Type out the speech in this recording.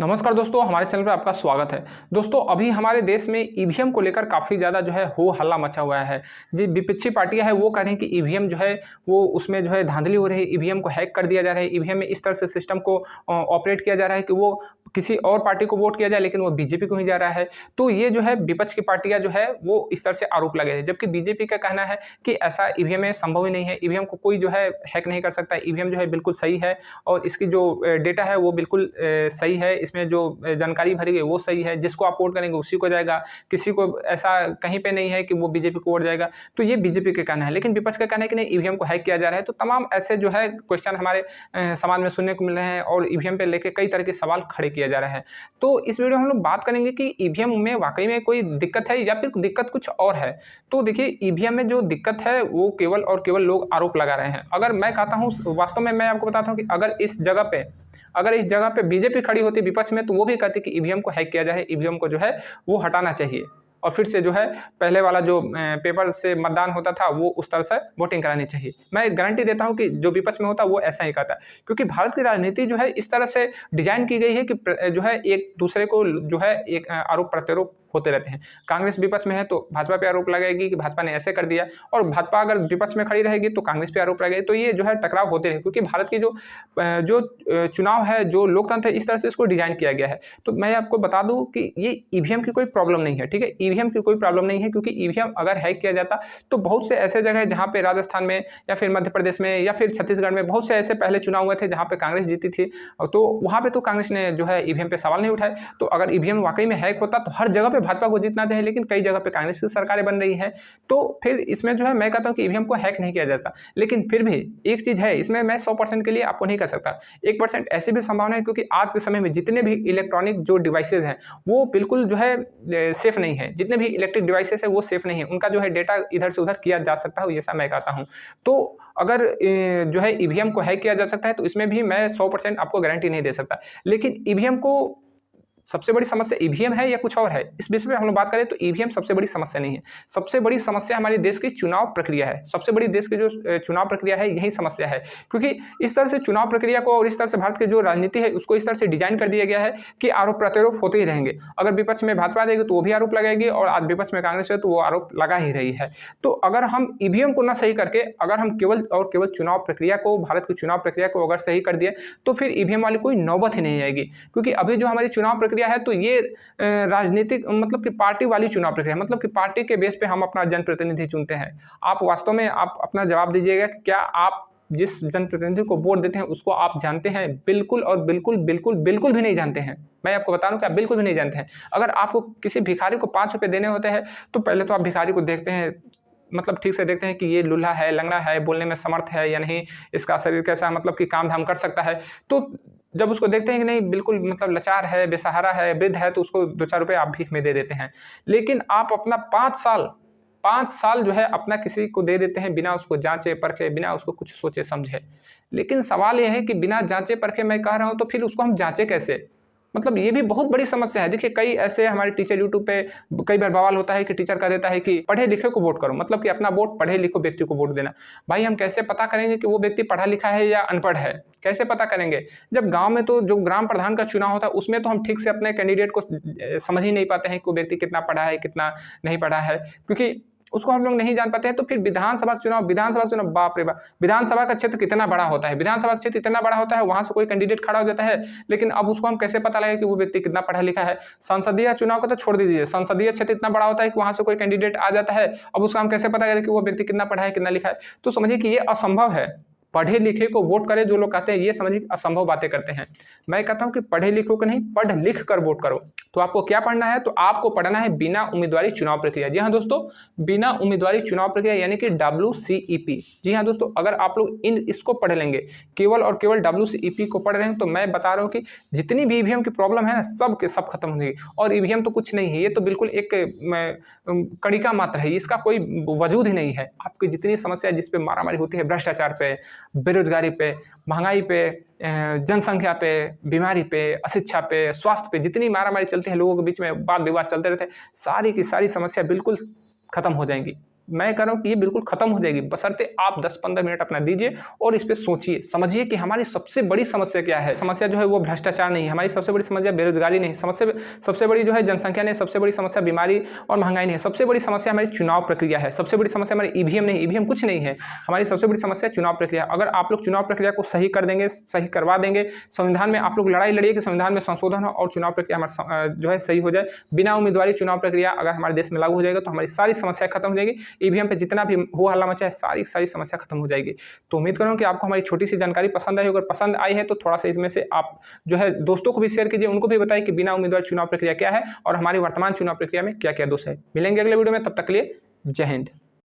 नमस्कार दोस्तों, हमारे चैनल पे आपका स्वागत है। दोस्तों, अभी हमारे देश में ईवीएम को लेकर काफ़ी ज़्यादा जो है हो हल्ला मचा हुआ है। जी विपक्षी पार्टियां हैं वो कह रही हैं कि ईवीएम जो है वो उसमें जो है धांधली हो रही है, ईवीएम को हैक कर दिया जा रहा है, ईवीएम में इस तरह से सिस्टम को ऑपरेट किया जा रहा है कि वो किसी और पार्टी को वोट किया जाए लेकिन वो बीजेपी को ही जा रहा है। तो ये जो है विपक्ष की पार्टियां जो है वो इस तरह से आरोप लगे हैं, जबकि बीजेपी का कहना है कि ऐसा ईवीएम में संभव ही नहीं है, ईवीएम को कोई जो है हैक नहीं कर सकता, ईवीएम जो है बिल्कुल सही है और इसकी जो डेटा है वो बिल्कुल सही है, इसमें जो जानकारी भरी गई वो सही है, जिसको आप वोट करेंगे उसी को जाएगा, किसी को ऐसा कहीं पे नहीं है कि वो बीजेपी को वोट जाएगा। तो ये बीजेपी का कहना है, लेकिन विपक्ष का कहना है कि नहीं, ईवीएम को हैक किया जा रहा है। तो तमाम ऐसे जो है क्वेश्चन हमारे समाज में सुनने को मिल रहे हैं और ईवीएम पे लेके कई तरह के सवाल खड़े किए जा रहे हैं। तो इस वीडियो में हम लोग बात करेंगे कि ईवीएम में वाकई में कोई दिक्कत है या फिर दिक्कत कुछ और है। तो देखिए, ईवीएम में जो दिक्कत है वो केवल और केवल लोग आरोप लगा रहे हैं। अगर मैं कहता हूँ, वास्तव में मैं आपको बताता हूँ कि अगर इस जगह पे बीजेपी खड़ी होती विपक्ष में, तो वो भी कहती कि ईवीएम को हैक किया जाए, ईवीएम को जो है वो हटाना चाहिए और फिर से जो है पहले वाला जो पेपर से मतदान होता था वो उस तरह से वोटिंग करानी चाहिए। मैं गारंटी देता हूं कि जो विपक्ष में होता वो ऐसा ही कहता है, क्योंकि भारत की राजनीति जो है इस तरह से डिजाइन की गई है कि जो है एक दूसरे को जो है एक आरोप प्रत्यारोप होते रहते हैं। कांग्रेस विपक्ष में है तो भाजपा पे आरोप लगाएगी कि भाजपा ने ऐसे कर दिया, और भाजपा अगर विपक्ष में खड़ी रहेगी तो कांग्रेस पे आरोप लगाएगी। तो ये जो है टकराव होते रहे, क्योंकि भारत की जो चुनाव है, जो लोकतंत्र है, इस तरह से इसको डिजाइन किया गया है। तो मैं आपको बता दूं कि ये ईवीएम की कोई प्रॉब्लम नहीं है, ठीक है, ईवीएम की कोई प्रॉब्लम नहीं है, क्योंकि ईवीएम अगर हैक किया जाता तो बहुत से ऐसे जगह जहाँ पे राजस्थान में या फिर मध्य प्रदेश में या फिर छत्तीसगढ़ में बहुत से ऐसे पहले चुनाव हुए थे जहाँ पे कांग्रेस जीती थी, तो वहाँ पे तो कांग्रेस ने जो है ईवीएम पे सवाल नहीं उठाए। तो अगर ईवीएम वाकई में हैक होता तो हर जगह पे भाजपा को जीतना चाहिए, लेकिन कई जगह पे कांग्रेस की सरकारें बन रही हैं। तो फिर इसमें जो है मैं कहता हूँ कि ईवीएम को हैक नहीं किया जाता। लेकिन फिर भी एक चीज़ है, इसमें मैं 100% के लिए आपको नहीं कर सकता, 1% ऐसी भी संभावना है, क्योंकि आज के समय में जितने भी इलेक्ट्रॉनिक जो डिवाइसेज हैं वो बिल्कुल जो है सेफ नहीं है, जितने भी इलेक्ट्रिक डिवाइसेस है वो सेफ नहीं है, उनका जो है डेटा इधर से उधर किया जा सकता है, जैसा मैं कहता हूँ। तो अगर जो है ईवीएम को हैक किया जा सकता है तो इसमें भी मैं 100% आपको गारंटी नहीं दे सकता। लेकिन ईवीएम को सबसे बड़ी समस्या ईवीएम है या कुछ और है, इस विषय में हम लोग बात करें तो ईवीएम सबसे बड़ी समस्या नहीं है। सबसे बड़ी समस्या हमारे देश की चुनाव प्रक्रिया है, सबसे बड़ी देश की जो चुनाव प्रक्रिया है यही समस्या है, क्योंकि इस तरह से चुनाव प्रक्रिया को और इस तरह से भारत की जो राजनीति है उसको इस तरह से डिजाइन कर दिया गया है कि आरोप प्रत्यारोप होते ही रहेंगे। अगर विपक्ष में भाजपा देगी तो वो भी आरोप लगाएगी, और आज विपक्ष में कांग्रेस है तो वो आरोप लगा ही रही है। तो अगर हम ईवीएम को ना सही करके अगर हम केवल और केवल चुनाव प्रक्रिया को, भारत की चुनाव प्रक्रिया को अगर सही कर दिए तो फिर ईवीएम वाली कोई नौबत ही नहीं आएगी। क्योंकि अभी जो हमारी चुनाव प्रक्रिया है तो ये राजनीतिक मतलब कि पार्टी वाली चुनाव प्रक्रिया, मतलब कि पार्टी के बेस पे हम अपना जनप्रतिनिधि चुनते हैं। आप वास्तव में आप अपना जवाब दीजिएगा कि क्या आप जिस जनप्रतिनिधि को वोट देते हैं उसको आप जानते हैं? बिल्कुल और बिल्कुल बिल्कुल बिल्कुल भी नहीं जानते हैं। मैं आपको बता रहा हूं कि आप बिल्कुल भी नहीं जानते हैं। अगर आपको किसी भिखारी को 5 रुपये देने होते हैं तो पहले तो आप भिखारी को देखते हैं, मतलब ठीक से देखते हैं कि ये लूल्हा है, लंगड़ा है, बोलने में समर्थ है या नहीं, इसका शरीर कैसा, मतलब कि काम धाम कर सकता है। तो जब उसको देखते हैं कि नहीं, बिल्कुल मतलब लाचार है, बेसहारा है, वृद्ध है, तो उसको 2-4 रुपये आप भीख में दे देते हैं। लेकिन आप अपना 5 साल जो है अपना किसी को दे देते हैं बिना उसको जांचे परखे, बिना उसको कुछ सोचे समझे। लेकिन सवाल यह है कि बिना जांचे परखे मैं कह रहा हूं, तो फिर उसको हम जांचे कैसे? मतलब ये भी बहुत बड़ी समस्या है। देखिए, कई ऐसे हमारे टीचर यूट्यूब पे कई बार बवाल होता है कि टीचर कह देता है कि पढ़े लिखे को वोट करो, मतलब कि अपना वोट पढ़े लिखे व्यक्ति को वोट देना। भाई, हम कैसे पता करेंगे कि वो व्यक्ति पढ़ा लिखा है या अनपढ़ है? कैसे पता करेंगे? जब गांव में तो जो ग्राम प्रधान का चुनाव होता है उसमें तो हम ठीक से अपने कैंडिडेट को समझ ही नहीं पाते हैं कि वो व्यक्ति कितना पढ़ा है, कितना नहीं पढ़ा है, क्योंकि उसको हम लोग नहीं जान पाते हैं। तो फिर विधानसभा चुनाव, बाप रे बाप, विधानसभा का क्षेत्र कितना बड़ा होता है, विधानसभा क्षेत्र इतना बड़ा होता है, वहां से कोई कैंडिडेट खड़ा हो जाता है, लेकिन अब उसको हम कैसे पता लगे कि वो व्यक्ति कितना पढ़ा लिखा है? संसदीय चुनाव को तो छोड़ दीजिए, संसदीय क्षेत्र इतना बड़ा होता है कि वहां से कोई कैंडिडेट आ जाता है, अब उसका हम कैसे पता करें कि वो व्यक्ति कितना पढ़ा है, कितना लिखा है? तो समझिए कि ये असंभव है। पढ़े लिखे को वोट करे जो लोग कहते हैं, ये समझिए असंभव बातें करते हैं। मैं कहता हूं कि पढ़े लिखों को नहीं, पढ़ लिख कर वोट करो। तो आपको क्या पढ़ना है? तो आपको पढ़ना है बिना उम्मीदवारी चुनाव प्रक्रिया। जी हाँ दोस्तों, बिना उम्मीदवारी चुनाव प्रक्रिया यानी कि WCEP। जी हाँ दोस्तों, अगर आप लोग इसको पढ़ लेंगे, केवल और केवल WCEP को पढ़ रहे हैं, तो मैं बता रहा हूँ कि जितनी भी ईवीएम की प्रॉब्लम है ना, सब के सब खत्म हो जाएगी। और ईवीएम तो कुछ नहीं है, ये तो बिल्कुल एक कणिका मात्र है, इसका कोई वजूद ही नहीं है। आपकी जितनी समस्या जिस पे मारामारी होती है, भ्रष्टाचार पे, बेरोजगारी पे, महंगाई पे, जनसंख्या पे, बीमारी पे, अशिक्षा पे, स्वास्थ्य पे, जितनी मारामारी चलती है, लोगों के बीच में वाद विवाद चलते रहते हैं, सारी की सारी समस्या बिल्कुल खत्म हो जाएंगी। मैं कह रहा हूँ कि ये बिल्कुल खत्म हो जाएगी, बशर्ते आप 10-15 मिनट अपना दीजिए और इस पे सोचिए, समझिए कि हमारी सबसे बड़ी समस्या क्या है। समस्या जो है वो भ्रष्टाचार नहीं है, हमारी सबसे बड़ी समस्या बेरोजगारी नहीं है, सबसे बड़ी जो है जनसंख्या नहीं, सबसे बड़ी समस्या बीमारी और महंगाई नहीं है, सबसे बड़ी समस्या हमारी चुनाव प्रक्रिया है, सबसे बड़ी समस्या हमारी ईवीएम नहीं, ईवीएम कुछ नहीं है, हमारी सबसे बड़ी समस्या चुनाव प्रक्रिया। अगर आप लोग चुनाव प्रक्रिया को सही कर देंगे, सही करवा देंगे, संविधान में आप लोग लड़ाई लड़िए कि संविधान में संशोधन हो और चुनाव प्रक्रिया हमारा जो है सही हो जाए। बिना उम्मीदवारी चुनाव प्रक्रिया अगर हमारे देश में लागू हो जाएगा तो हमारी सारी समस्या खत्म हो जाएगी। ईवीएम पे जितना भी हो हल्ला मचा है, सारी समस्या खत्म हो जाएगी। तो उम्मीद करूँ कि आपको हमारी छोटी सी जानकारी पसंद आई। अगर पसंद आई है तो थोड़ा सा इसमें से आप जो है दोस्तों को भी शेयर कीजिए, उनको भी बताइए कि बिना उम्मीदवार चुनाव प्रक्रिया क्या है और हमारी वर्तमान चुनाव प्रक्रिया में क्या क्या दोष है। मिलेंगे अगले वीडियो में, तब तक के लिए जय हिंद।